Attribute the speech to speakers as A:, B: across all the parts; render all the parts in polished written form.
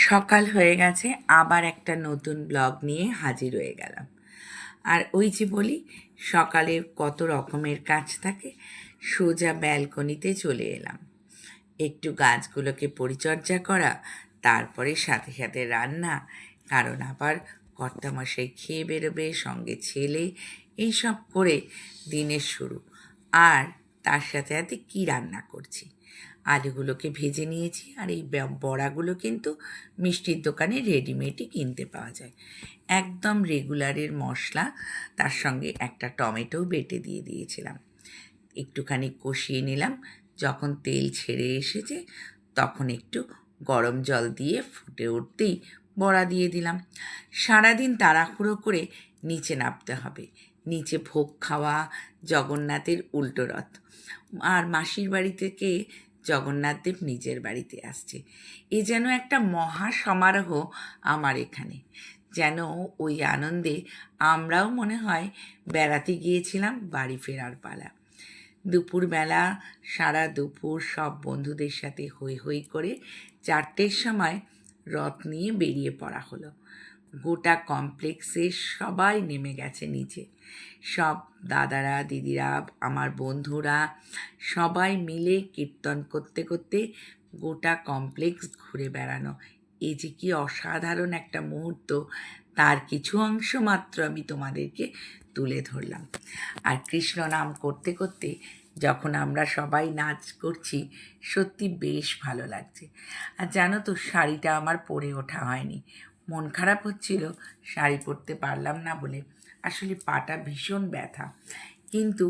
A: সকাল হয়ে গেছে, আবার একটা নতুন ব্লগ নিয়ে হাজির হয়ে গেলাম। আর ওই যে বলি, সকালে কত রকমের কাজ থাকে। সোজা ব্যালকনিতে চলে এলাম, একটু গাছগুলোকে পরিচর্যা করা, তারপরে সাথে সাথে রান্না। কারণ আবার কর্তামশাই খেয়ে বেরোবে, সঙ্গে ছেলে, এইসব করে দিনের শুরু। আর তার সাথে সাথে কী রান্না করছি, আলুগুলোকে ভেজে নিয়েছি। আর এই বড়াগুলো কিন্তু মিষ্টির দোকানে রেডিমেডই কিনতে পাওয়া যায়, একদম রেগুলারের মশলা। তার সঙ্গে একটা টমেটো বেটে দিয়ে দিয়েছিলাম, একটুখানি কষিয়ে নিলাম। যখন তেল ছেড়ে এসেছে তখন একটু গরম জল দিয়ে ফুটে উঠতেই বড়া দিয়ে দিলাম। সারাদিন তাড়াহুড়ো করে নিচে নামতে হবে, নিচে ভোগ খাওয়া, জগন্নাথের উল্টো রথ। আর মাসির বাড়ি থেকে জগন্নাথদেব নিজের বাড়িতে আসছে। এ যেন একটা মহা সমারোহ আমার এখানে, যেন ওই আনন্দে আমরাও মনে হয় বেড়াতে গিয়েছিলাম, বাড়ি ফেরার পালা। দুপুরবেলা সারা দুপুর সব বন্ধুদের সাথে হই হই করে 4টের সময় রথ নিয়ে বেরিয়ে পড়া হলো। গোটা কমপ্লেক্সে সবাই নেমে গেছে নিচে, সব দাদারা, দিদিরা, আমার বন্ধুরা সবাই মিলে কীর্তন করতে করতে গোটা কমপ্লেক্স ঘুরে বেড়ানো। এই যে কি অসাধারণ একটা মুহূর্ত, তার কিছু অংশ মাত্র আমি তোমাদেরকে তুলে ধরলাম। আর কৃষ্ণ নাম করতে করতে যখন আমরা সবাই নাচ করছি, সত্যি বেশ ভালো লাগছে। আর জানো তো, শাড়িটা আমার পরে ওঠা হয়নি, মন খারাপ হচ্ছিল শাড়ি পরতে পারলাম না বলে। আসলে পাটা ভীষণ ব্যথা, কিন্তু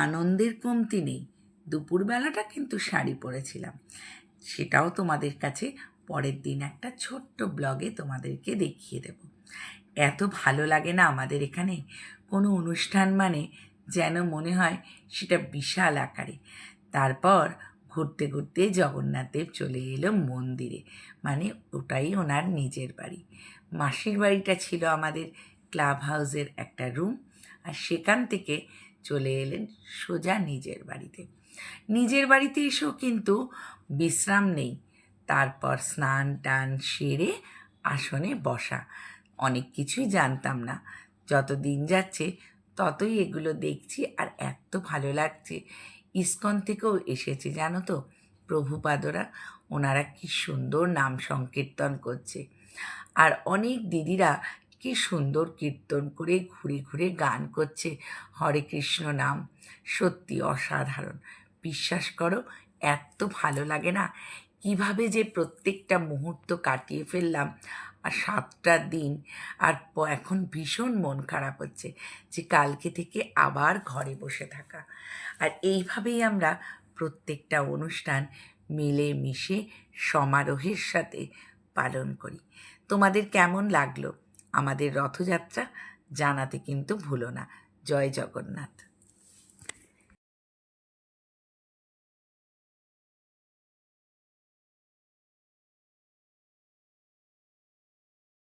A: আনন্দের কমতি নেই। দুপুরবেলাটা কিন্তু শাড়ি পরেছিলাম, সেটাও তোমাদের কাছে পরের দিন একটা ছোট্ট ব্লগে তোমাদেরকে দেখিয়ে দেব। এত ভালো লাগে না আমাদের এখানে কোনো অনুষ্ঠান মানে, যেন মনে হয় সেটা বিশাল আকারে। তারপর ঘুরতে ঘুরতে জগন্নাথদেব চলে এলো মন্দিরে, মানে ওটাই ওনার নিজের বাড়ি। মাসির বাড়িটা ছিল আমাদের ক্লাব হাউসের একটা রুম, আর সেখান থেকে চলে এলেন সোজা নিজের বাড়িতে। নিজের বাড়িতে এসেও কিন্তু বিশ্রাম নেই, তারপর স্নান টান সেরে আসনে বসা। অনেক কিছুই জানতাম না, যত দিন যাচ্ছে ততই এগুলো দেখছি, আর এত ভালো লাগছে। ইসকন থেকেও এসেছে জানো তো প্রভুপাদরা, ওনারা কি সুন্দর নাম সংকীর্তন করছে। আর অনেক দিদিরা কি সুন্দর কীর্তন করে ঘুরে ঘুরে গান করছে হরে কৃষ্ণ নাম। সত্যি অসাধারণ, বিশ্বাস করো এত ভালো লাগে না, কিভাবে যে প্রত্যেকটা মুহূর্ত কাটিয়ে ফেললাম। আর 7টা দিন, আর এখন ভীষণ মন খারাপ হচ্ছে যে কালকে থেকে আবার ঘরে বসে থাকা। আর এইভাবেই আমরা প্রত্যেকটা অনুষ্ঠান মিলে মিশে সমারোহের সাথে পালন করি। তোমাদের কেমন লাগলো আমাদের রথযাত্রা জানাতে কিন্তু ভুলো না। জয় জগন্নাথ।